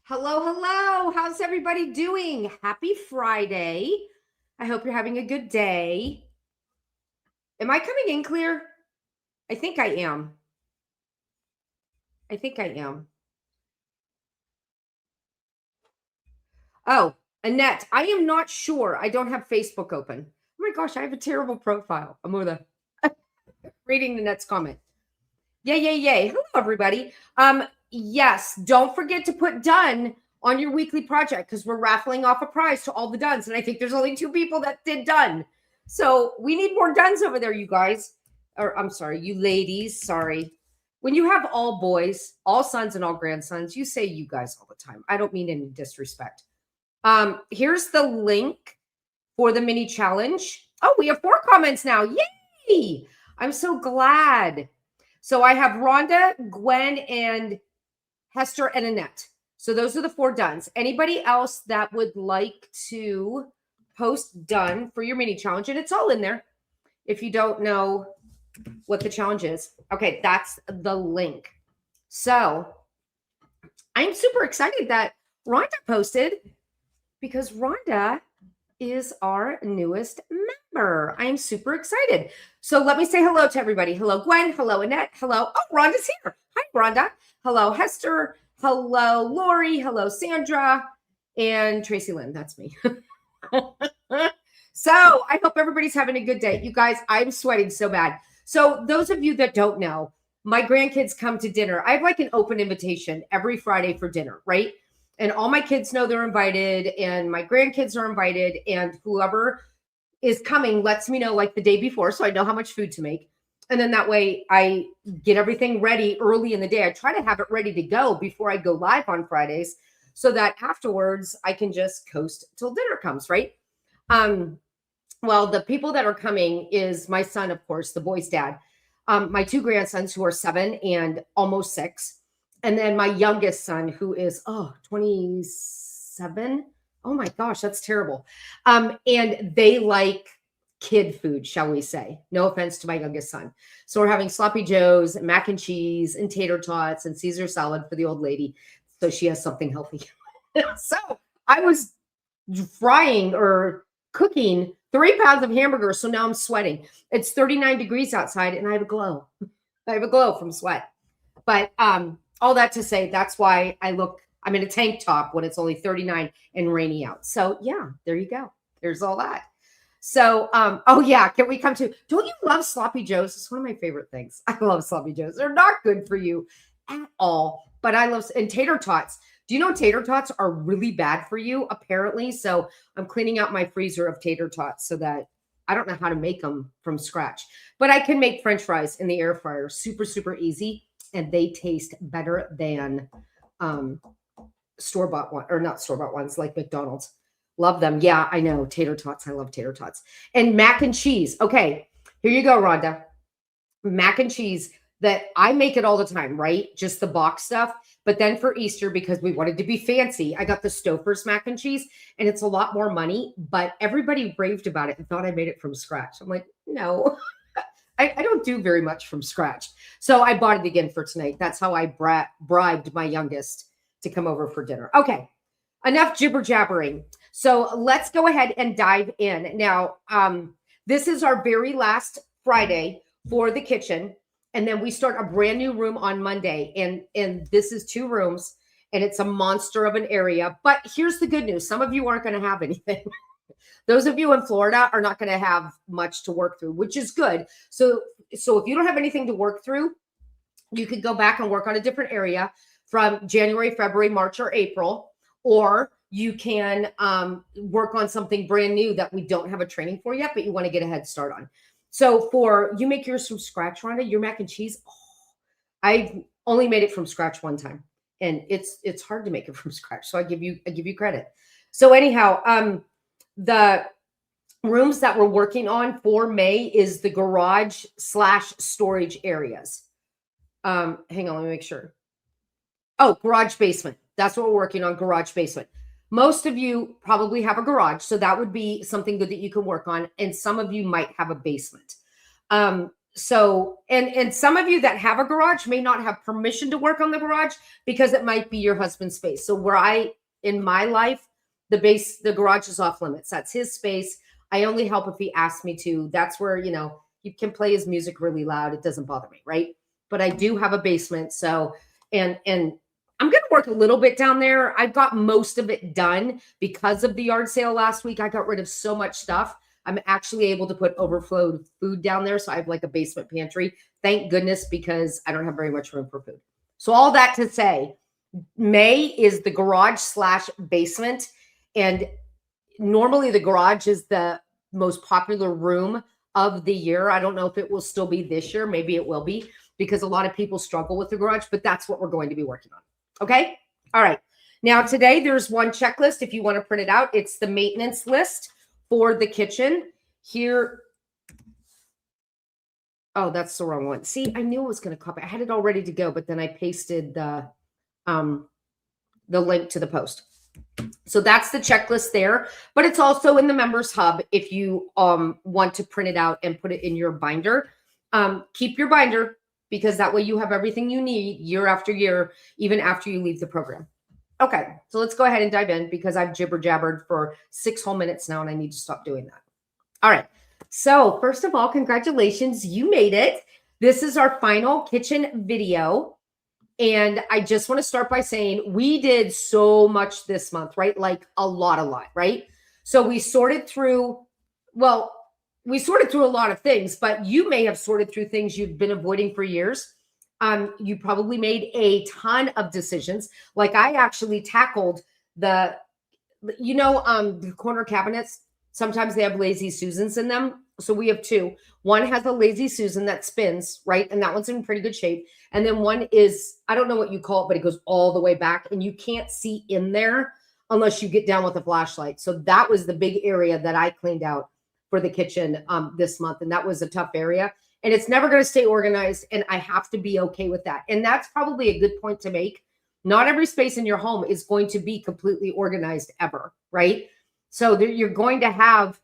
Hello, hello. How's everybody doing? Happy Friday. I hope you're having a good day. Am I coming in clear? I think I am. I think I am. Oh, Annette, I am not sure. I don't have Facebook open. Oh my gosh, I have a terrible profile. I'm over the reading Annette's comment. Yay, yay, yay. Hello, everybody. Yes, don't forget to put done on your weekly project because we're raffling off a prize to all the dones. And I think there's only 2 people that did done. So we need more dones over there, you guys. Or I'm sorry, you ladies. Sorry. When you have all boys, all sons, and all grandsons, you say you guys all the time. I don't mean any disrespect. Here's the link for the mini challenge. Oh, we have 4 comments now. Yay! I'm so glad. So I have Rhonda, Gwen, and Hester and Annette. So those are the 4 dones. Anybody else that would like to post done for your mini challenge, and it's all in there if you don't know what the challenge is. Okay, that's the link. So I'm super excited that Rhonda posted because Rhonda is our newest member. I am super excited. So let me say hello to everybody. Hello, Gwen. Hello, Annette. Hello. Oh, Rhonda's here. Hi, Rhonda. Hello, Hester. Hello, Lori. Hello, Sandra. And Tracy Lynn. That's me. So I hope everybody's having a good day. You guys, I'm sweating so bad. So those of you that don't know, my grandkids come to dinner. I have like an open invitation every Friday for dinner, right? And all my kids know they're invited and my grandkids are invited and whoever is coming lets me know like the day before so I know how much food to make. And then that way I get everything ready early in the day. I try to have it ready to go before I go live on Fridays so that afterwards I can just coast till dinner comes, right? Well, the people that are coming is my son, of course, the boy's dad, my 2 grandsons who are 7 and almost 6. And then my youngest son, who is 27. Oh my gosh, that's terrible. And they like kid food, shall we say? No offense to my youngest son. So we're having sloppy joes, mac and cheese, and tater tots, and Caesar salad for the old lady, so she has something healthy. So I was frying or cooking 3 pounds of hamburgers, so now I'm sweating. It's 39 degrees outside, and I have a glow. I have a glow from sweat. But all that to say, that's why I'm in a tank top when it's only 39 and rainy out. So yeah, there you go. There's all that. So, oh yeah, can we come to, don't you love sloppy joes? It's one of my favorite things. I love sloppy joes. They're not good for you at all, but I love, and tater tots. Do you know tater tots are really bad for you, apparently? So I'm cleaning out my freezer of tater tots so that I don't know how to make them from scratch, but I can make French fries in the air fryer. Super, super easy. And they taste better than store-bought one, or not store-bought ones like McDonald's. Love them. Yeah, I know. Tater tots. I love tater tots. And mac and cheese. Okay, here you go, Rhonda. Mac and cheese that I make it all the time, right? Just the box stuff. But then for Easter, because we wanted to be fancy, I got the Stouffer's mac and cheese, and it's a lot more money, but everybody raved about it and thought I made it from scratch. I'm like, no, I don't do very much from scratch. So I bought it again for tonight. That's how I bribed my youngest to come over for dinner. Okay, enough jibber jabbering. So let's go ahead and dive in. Now, this is our very last Friday for the kitchen. And then we start a brand new room on Monday. And this is 2 rooms and it's a monster of an area. But here's the good news. Some of you aren't going to have anything. Those of you in Florida are not going to have much to work through, which is good. So if you don't have anything to work through, you could go back and work on a different area from January, February, March, or April, or you can work on something brand new that we don't have a training for yet, but you want to get a head start on. So you make yours from scratch, Rhonda, your mac and cheese. Oh, I've only made it from scratch one time, and it's hard to make it from scratch. So I give you credit. So anyhow, the rooms that we're working on for May is the garage / storage areas. Hang on, let me make sure. Oh, garage basement. That's what we're working on, garage basement. Most of you probably have a garage, so that would be something good that you can work on. And some of you might have a basement. So, and some of you that have a garage may not have permission to work on the garage because it might be your husband's space. So in my life, the garage is off limits. That's his space. I only help if he asks me to. That's where, he can play his music really loud. It doesn't bother me, right? But I do have a basement. So, and I'm going to work a little bit down there. I've got most of it done because of the yard sale last week. I got rid of so much stuff. I'm actually able to put overflowed food down there. So I have like a basement pantry. Thank goodness, because I don't have very much room for food. So all that to say, May is the garage / basement. And normally the garage is the most popular room of the year. I don't know if it will still be this year. Maybe it will be, because a lot of people struggle with the garage, but that's what we're going to be working on. Okay. All right. Now today there's one checklist. If you want to print it out, it's the maintenance list for the kitchen here. Oh, that's the wrong one. See, I knew it was going to copy. I had it all ready to go, but then I pasted the link to the post. So that's the checklist there, but it's also in the members hub if you want to print it out and put it in your binder. Keep your binder, because that way you have everything you need year after year, even after you leave the program. Okay, so let's go ahead and dive in, because I've jibber jabbered for 6 whole minutes now and I need to stop doing that. All right. So first of all, congratulations, you made it. This is our final kitchen video. And I just want to start by saying we did so much this month, right? Like a lot, right? So we sorted through a lot of things, but you may have sorted through things you've been avoiding for years. You probably made a ton of decisions. Like I actually tackled the corner cabinets. Sometimes they have lazy Susans in them. So we have two. One has a lazy Susan that spins, right? And that one's in pretty good shape. And then one is, I don't know what you call it, but it goes all the way back and you can't see in there unless you get down with a flashlight. So that was the big area that I cleaned out for the kitchen this month. And that was a tough area. And it's never going to stay organized. And I have to be okay with that. And that's probably a good point to make. Not every space in your home is going to be completely organized ever, right? So you're going to have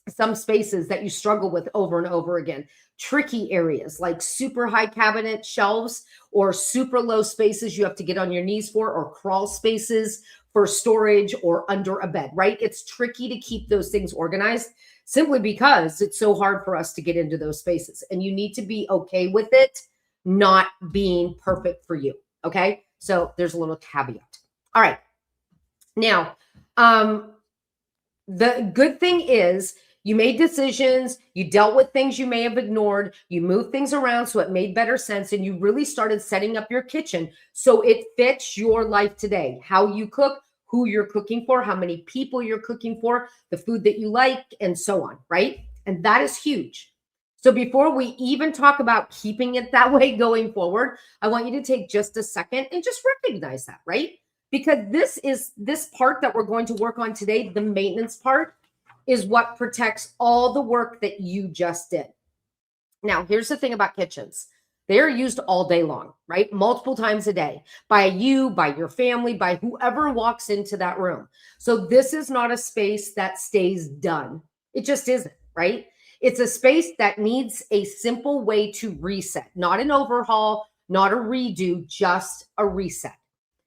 some spaces that you struggle with over and over again. Tricky areas like super high cabinet shelves or super low spaces you have to get on your knees for, or crawl spaces for storage or under a bed, right? It's tricky to keep those things organized simply because it's so hard for us to get into those spaces. And you need to be okay with it not being perfect for you, okay? So there's a little caveat. All right. Now, the good thing is you made decisions, you dealt with things you may have ignored, you moved things around so it made better sense, and you really started setting up your kitchen so it fits your life today. How you cook, who you're cooking for, how many people you're cooking for, the food that you like, and so on, right? And that is huge. So before we even talk about keeping it that way going forward, I want you to take just a second and just recognize that, right? Because this part that we're going to work on today, the maintenance part, is what protects all the work that you just did. Now, here's the thing about kitchens. They are used all day long, right? Multiple times a day by you, by your family, by whoever walks into that room. So this is not a space that stays done. It just isn't, right? It's a space that needs a simple way to reset, not an overhaul, not a redo, just a reset.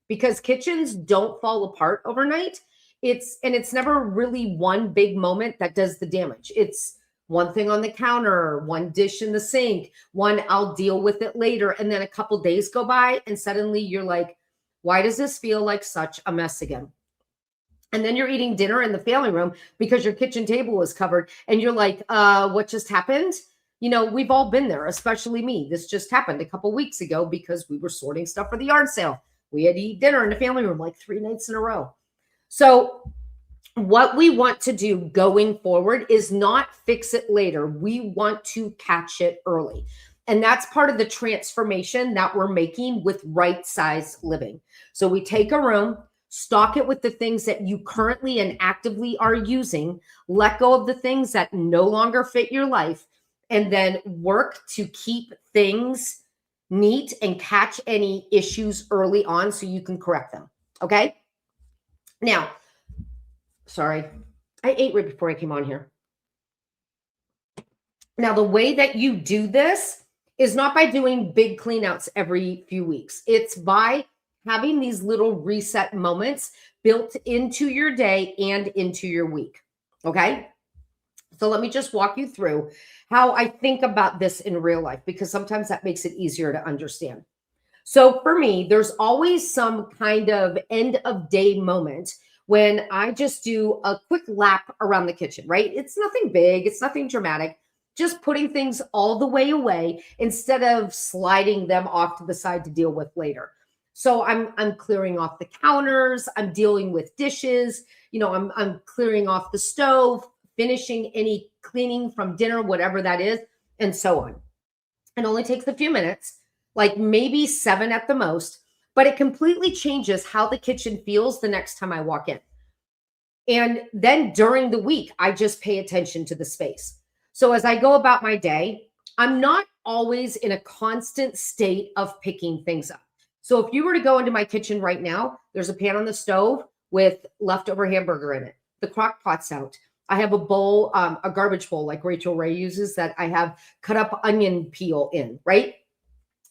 Because kitchens don't fall apart overnight. It's never really one big moment that does the damage. It's one thing on the counter, one dish in the sink, one I'll deal with it later. And then a couple days go by and suddenly you're like, why does this feel like such a mess again? And then you're eating dinner in the family room because your kitchen table is covered. And you're like, what just happened? We've all been there, especially me. This just happened a couple weeks ago because we were sorting stuff for the yard sale. We had to eat dinner in the family room like 3 nights in a row. So what we want to do going forward is not fix it later. We want to catch it early. And that's part of the transformation that we're making with right size living. So we take a room, stock it with the things that you currently and actively are using, let go of the things that no longer fit your life, and then work to keep things neat and catch any issues early on so you can correct them. Okay. Now, sorry, I ate right before I came on here. Now, the way that you do this is not by doing big cleanouts every few weeks. It's by having these little reset moments built into your day and into your week. Okay. So let me just walk you through how I think about this in real life, because sometimes that makes it easier to understand. So for me, there's always some kind of end of day moment when I just do a quick lap around the kitchen, right? It's nothing big, it's nothing dramatic, just putting things all the way away instead of sliding them off to the side to deal with later. So I'm clearing off the counters, I'm dealing with dishes, I'm clearing off the stove, finishing any cleaning from dinner, whatever that is, and so on. It only takes a few minutes, like maybe 7 at the most, but it completely changes how the kitchen feels the next time I walk in. And then during the week, I just pay attention to the space. So as I go about my day, I'm not always in a constant state of picking things up. So if you were to go into my kitchen right now, there's a pan on the stove with leftover hamburger in it. The crock pot's out. I have a bowl, a garbage bowl like Rachel Ray uses that I have cut up onion peel in, right?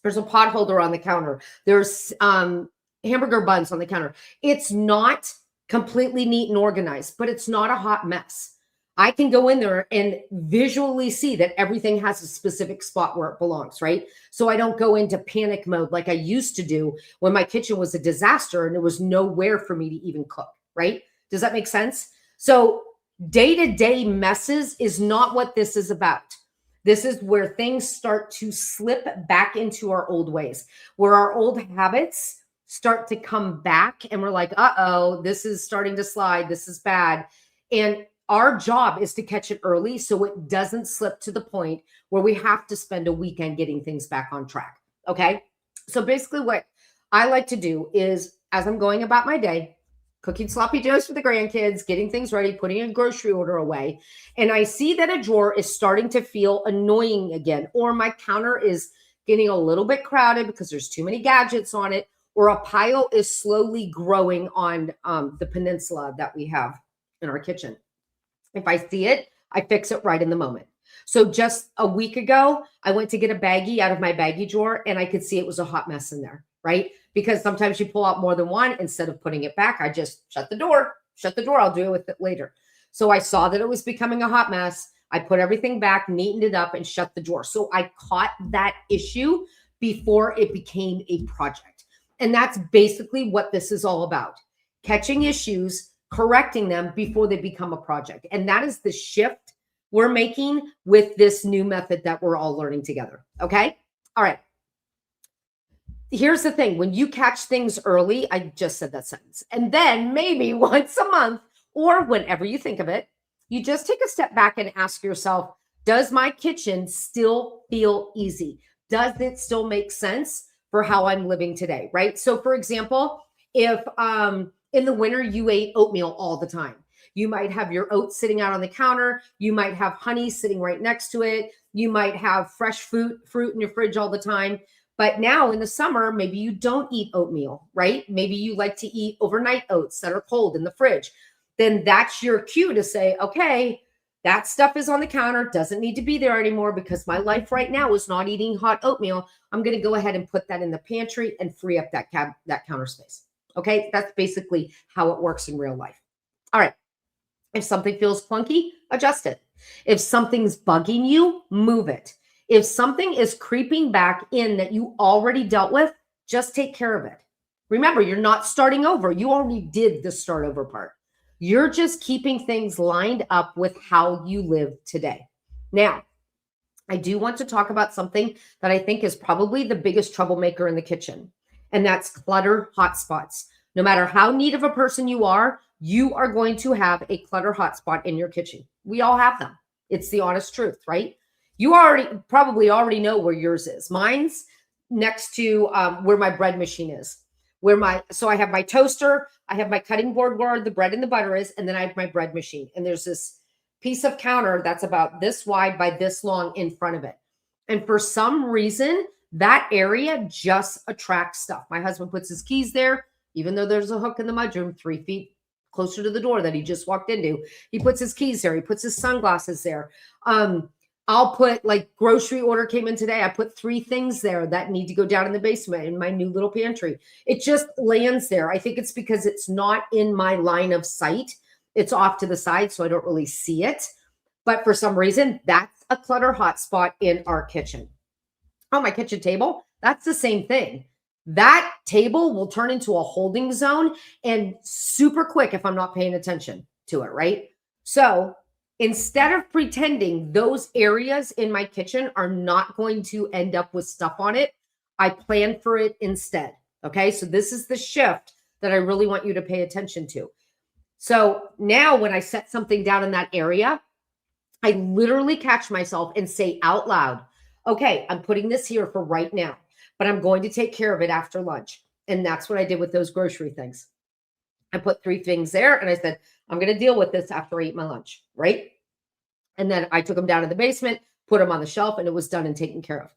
There's a pot holder on the counter. There's hamburger buns on the counter. It's not completely neat and organized, but it's not a hot mess. I can go in there and visually see that everything has a specific spot where it belongs, right? So I don't go into panic mode like I used to do when my kitchen was a disaster and there was nowhere for me to even cook, right? Does that make sense? So day-to-day messes is not what this is about. This is where things start to slip back into our old ways, where our old habits start to come back and we're like, uh-oh, this is starting to slide. This is bad. And our job is to catch it early so it doesn't slip to the point where we have to spend a weekend getting things back on track. Okay. So basically what I like to do is, as I'm going about my day, cooking sloppy joes for the grandkids, getting things ready, putting a grocery order away, and I see that a drawer is starting to feel annoying again, or my counter is getting a little bit crowded because there's too many gadgets on it, or a pile is slowly growing on the peninsula that we have in our kitchen. If I see it, I fix it right in the moment. So just a week ago, I went to get a baggie out of my baggie drawer and I could see it was a hot mess in there, right? Because sometimes you pull out more than one. Instead of putting it back, I just shut the door. I'll deal with it later. So I saw that it was becoming a hot mess. I put everything back, neatened it up, and shut the drawer. So I caught that issue before it became a project. And that's basically what this is all about. Catching issues, correcting them before they become a project. And that is the shift we're making with this new method that we're all learning together. Okay. All right. Here's the thing. When you catch things early, I just said that sentence, and then maybe once a month or whenever you think of it, you just take a step back and ask yourself, does my kitchen still feel easy? Does it still make sense for how I'm living today? Right. So for example, if in the winter you ate oatmeal all the time, you might have your oats sitting out on the counter. You might have honey sitting right next to it. You might have fresh fruit in your fridge all the time. But now in the summer, maybe you don't eat oatmeal, right? Maybe you like to eat overnight oats that are cold in the fridge. Then that's your cue to say, okay, that stuff is on the counter, doesn't need to be there anymore because my life right now is not eating hot oatmeal. I'm going to go ahead and put that in the pantry and free up that counter space. Okay, that's basically how it works in real life. All right. If something feels clunky, adjust it. If something's bugging you, move it. If something is creeping back in that you already dealt with, just take care of it. Remember, you're not starting over. You already did the start over part. You're just keeping things lined up with how you live today. Now, I do want to talk about something that I think is probably the biggest troublemaker in the kitchen, and that's clutter hotspots. No matter how neat of a person you are going to have a clutter hotspot in your kitchen. We all have them. It's the honest truth, right? You probably already know where yours is. Mine's next to where my bread machine is. So I have my toaster, I have my cutting board where the bread and the butter is, and then I have my bread machine. And there's this piece of counter that's about this wide by this long in front of it. And for some reason, that area just attracts stuff. My husband puts his keys there, even though there's a hook in the mudroom 3 feet closer to the door that he just walked into. He puts his keys there. He puts his sunglasses there. I'll put like grocery order came in today. I put 3 things there that need to go down in the basement in my new little pantry. It just lands there. I think it's because it's not in my line of sight. It's off to the side, so I don't really see it. But for some reason, that's a clutter hotspot in our kitchen. On my kitchen table, that's the same thing. That table will turn into a holding zone and super quick if I'm not paying attention to it, right? So instead of pretending those areas in my kitchen are not going to end up with stuff on it, I plan for it instead. Okay. So this is the shift that I really want you to pay attention to. So now when I set something down in that area, I literally catch myself and say out loud, okay, I'm putting this here for right now, but I'm going to take care of it after lunch. And that's what I did with those grocery things. I put 3 things there and I said, I'm going to deal with this after I eat my lunch, right? And then I took them down to the basement, put them on the shelf, and it was done and taken care of.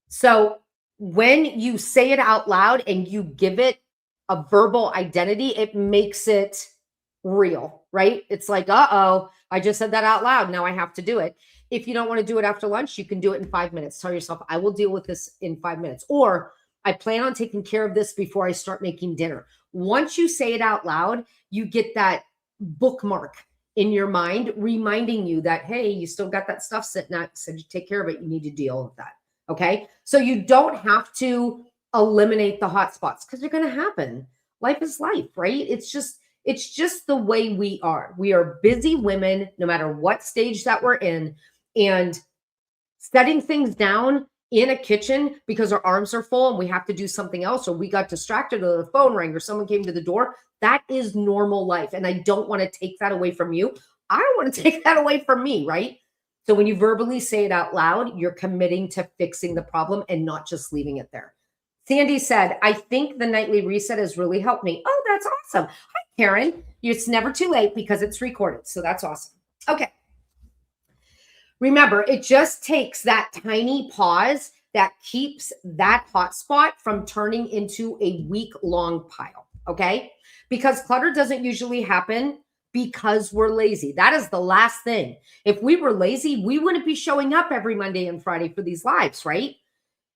So when you say it out loud and you give it a verbal identity, it makes it real, right? It's like, uh-oh, I just said that out loud. Now I have to do it. If you don't want to do it after lunch, you can do it in 5 minutes. Tell yourself, I will deal with this in 5 minutes. Or I plan on taking care of this before I start making dinner. Once you say it out loud, you get that bookmark in your mind reminding you that, hey, you still got that stuff sitting out. You said you take care of it. You need to deal with that. Okay. So you don't have to eliminate the hot spots because they're going to happen. Life is life, right? It's just the way we are. We are busy women, no matter what stage that we're in, and setting things down in a kitchen because our arms are full and we have to do something else, or we got distracted or the phone rang or someone came to the door. That is normal life. And I don't want to take that away from you. I don't want to take that away from me, right? So when you verbally say it out loud, you're committing to fixing the problem and not just leaving it there. Sandy said, I think the nightly reset has really helped me. Oh, that's awesome. Hi, Karen. It's never too late because it's recorded. So that's awesome. Okay. Remember, it just takes that tiny pause that keeps that hotspot from turning into a week-long pile, okay? Because clutter doesn't usually happen because we're lazy. That is the last thing. If we were lazy, we wouldn't be showing up every Monday and Friday for these lives, right?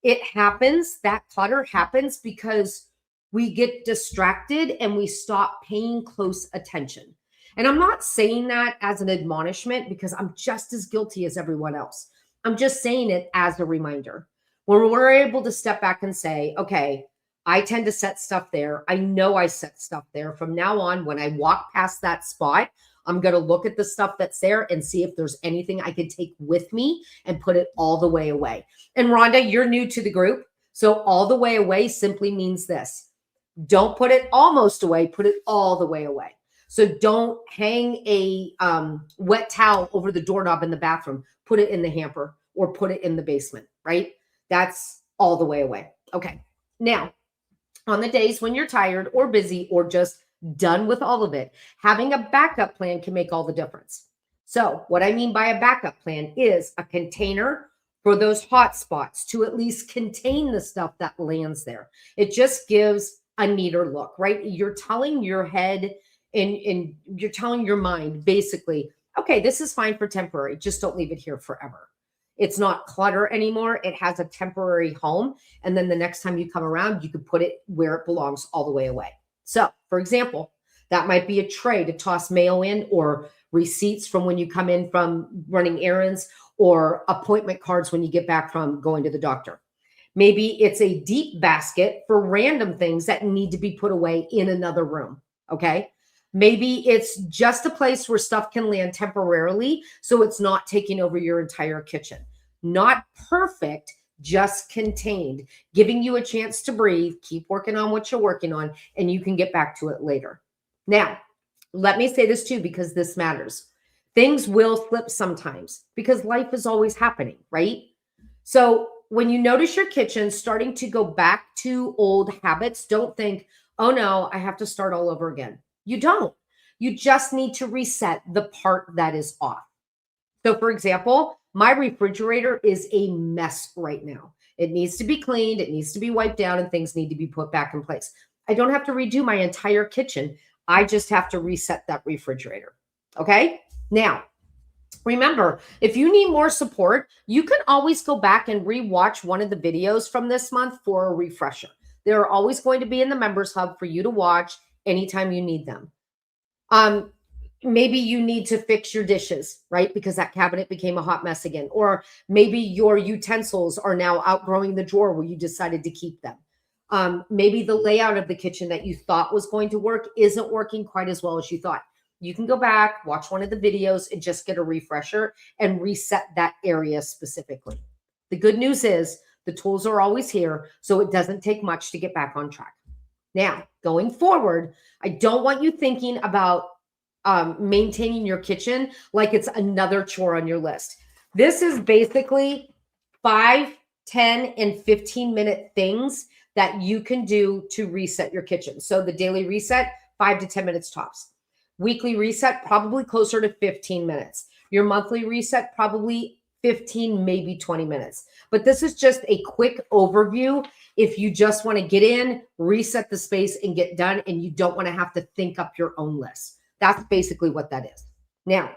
It happens, that clutter happens because we get distracted and we stop paying close attention. And I'm not saying that as an admonishment because I'm just as guilty as everyone else. I'm just saying it as a reminder. When we're able to step back and say, okay, I tend to set stuff there. I know I set stuff there. From now on, when I walk past that spot, I'm going to look at the stuff that's there and see if there's anything I could take with me and put it all the way away. And Rhonda, you're new to the group. So all the way away simply means this. Don't put it almost away, put it all the way away. So don't hang a wet towel over the doorknob in the bathroom. Put it in the hamper or put it in the basement, right? That's all the way away. Okay. Now, on the days when you're tired or busy or just done with all of it, having a backup plan can make all the difference. So what I mean by a backup plan is a container for those hot spots to at least contain the stuff that lands there. It just gives a neater look, right? You're telling your head and you're telling your mind basically, okay, this is fine for temporary. Just don't leave it here forever. It's not clutter anymore. It has a temporary home. And then the next time you come around, you can put it where it belongs all the way away. So for example, that might be a tray to toss mail in or receipts from when you come in from running errands or appointment cards when you get back from going to the doctor. Maybe it's a deep basket for random things that need to be put away in another room. Okay. Maybe it's just a place where stuff can land temporarily, so it's not taking over your entire kitchen. Not perfect, just contained, giving you a chance to breathe, keep working on what you're working on, and you can get back to it later. Now, let me say this too, because this matters. Things will slip sometimes because life is always happening, right? So when you notice your kitchen starting to go back to old habits, don't think, oh no, I have to start all over again. You don't. You just need to reset the part that is off. So for example, my refrigerator is a mess right now. It needs to be cleaned. It needs to be wiped down and things need to be put back in place. I don't have to redo my entire kitchen. I just have to reset that refrigerator. Okay. Now, Remember, if you need more support, you can always go back and rewatch one of the videos from this month for a refresher. They're always going to be in the members hub for you to watch anytime you need them. Maybe you need to fix your dishes, right? Because that cabinet became a hot mess again. Or maybe your utensils are now outgrowing the drawer where you decided to keep them. Maybe the layout of the kitchen that you thought was going to work isn't working quite as well as you thought. You can go back, watch one of the videos, and just get a refresher and reset that area specifically. The good news is the tools are always here, so it doesn't take much to get back on track. Now, going forward, I don't want you thinking about maintaining your kitchen like it's another chore on your list. This is basically 5, 10, and 15-minute things that you can do to reset your kitchen. So the daily reset, 5 to 10 minutes tops. Weekly reset, probably closer to 15 minutes. Your monthly reset, probably 15, maybe 20 minutes. But this is just a quick overview if you just want to get in, reset the space, and get done, and you don't want to have to think up your own list. That's basically what that is. Now,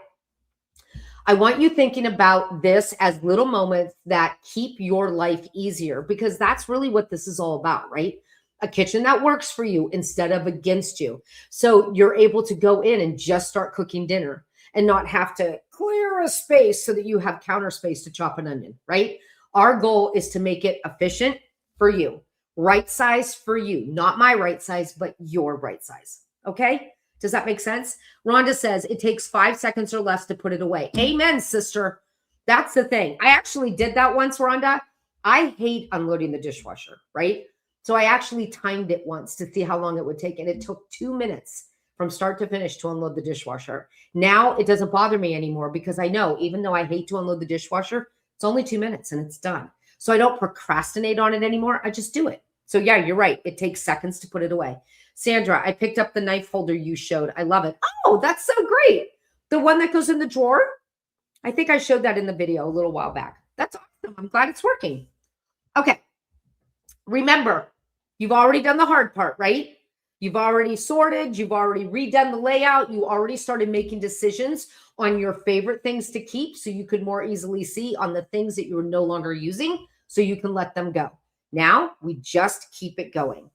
I want you thinking about this as little moments that keep your life easier, because that's really what this is all about, right? A kitchen that works for you instead of against you. So you're able to go in and just start cooking dinner and not have to clear a space so that you have counter space to chop an onion, right? Our goal is to make it efficient for you, right size for you, not my right size, but your right size. Okay? Does that make sense? Rhonda says it takes 5 seconds or less to put it away. Amen, sister. That's the thing. I actually did that once, Rhonda. I hate unloading the dishwasher, right? So I actually timed it once to see how long it would take. And it took 2 minutes from start to finish to unload the dishwasher. Now it doesn't bother me anymore because I know, even though I hate to unload the dishwasher, it's only 2 minutes and it's done. So I don't procrastinate on it anymore. I just do it. So yeah, you're right. It takes seconds to put it away. Sandra, I picked up the knife holder you showed. I love it. Oh, that's so great. The one that goes in the drawer. I think I showed that in the video a little while back. That's awesome. I'm glad it's working. Okay. Remember, you've already done the hard part, right? You've already sorted. You've already redone the layout. You already started making decisions on your favorite things to keep so you could more easily see on the things that you're no longer using so you can let them go. Now we just keep it going.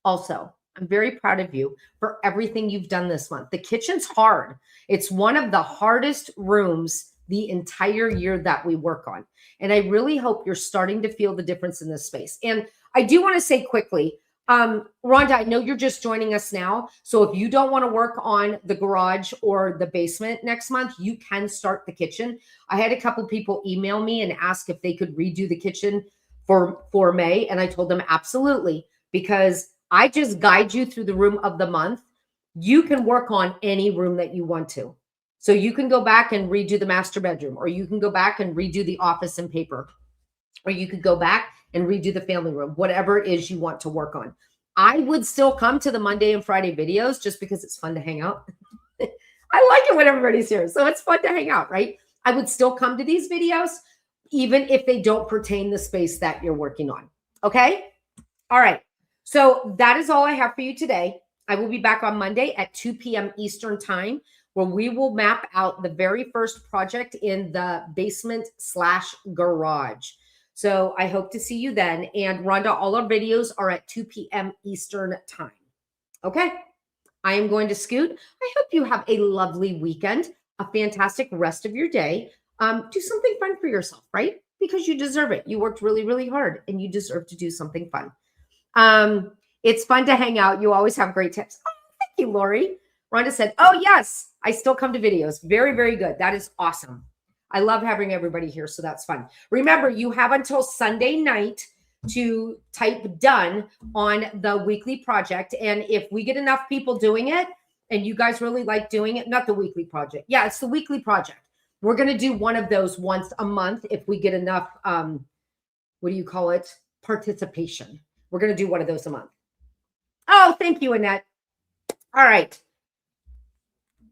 Also, I'm very proud of you for everything you've done this month. The kitchen's hard. It's one of the hardest rooms the entire year that we work on. And I really hope you're starting to feel the difference in this space. And I do want to say quickly, Rhonda, I know you're just joining us now. So if you don't want to work on the garage or the basement next month, you can start the kitchen. I had a couple people email me and ask if they could redo the kitchen for May. And I told them absolutely, because I just guide you through the room of the month. You can work on any room that you want to. So you can go back and redo the master bedroom, or you can go back and redo the office and paper, or you could go back and redo the family room, whatever it is you want to work on. I would still come to the Monday and Friday videos just because it's fun to hang out. I like it when everybody's here. So it's fun to hang out, right? I would still come to these videos, even if they don't pertain the space that you're working on. Okay? All right. So that is all I have for you today. I will be back on Monday at 2 p.m. Eastern time, where we will map out the very first project in the basement/garage. So I hope to see you then. And Rhonda, all our videos are at 2 p.m. Eastern time. Okay. I am going to scoot. I hope you have a lovely weekend, a fantastic rest of your day. Do something fun for yourself, right? Because you deserve it. You worked really, really hard and you deserve to do something fun. It's fun to hang out. You always have great tips. Oh, thank you, Lori. Rhonda said, oh, yes, I still come to videos. Very, very good. That is awesome. I love having everybody here, so that's fun. Remember, you have until Sunday night to type done on the weekly project. And if we get enough people doing it and you guys really like doing it, not the weekly project. Yeah, it's the weekly project. We're going to do one of those once a month if we get enough, what do you call it? Participation. We're going to do one of those a month. Oh, thank you, Annette. All right.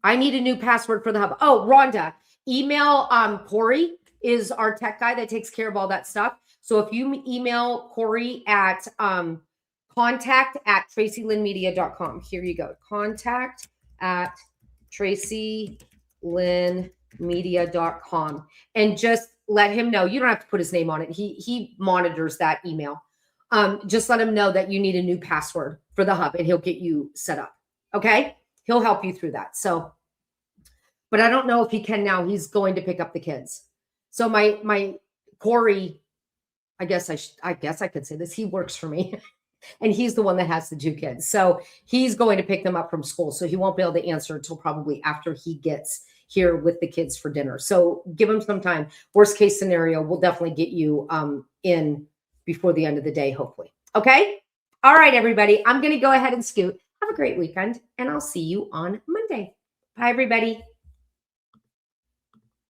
I need a new password for the hub. Oh, Rhonda, email Corey is our tech guy that takes care of all that stuff. So if you email Corey at contact@tracylynnmedia.com. Here you go. Contact@tracylynnmedia.com. media.com, and just let him know. You don't have to put his name on it. He monitors that email. Just let him know that you need a new password for the hub and he'll get you set up. Okay. He'll help you through that. So, but I don't know if he can now. He's going to pick up the kids. So my Corey, I guess I could say this. He works for me. And he's the one that has the 2 kids. So he's going to pick them up from school. So he won't be able to answer until probably after he gets here with the kids for dinner. So give him some time. Worst case scenario, we'll definitely get you in before the end of the day, hopefully. Okay. All right, everybody. I'm going to go ahead and scoot. Have a great weekend, and I'll see you on Monday. Bye, everybody.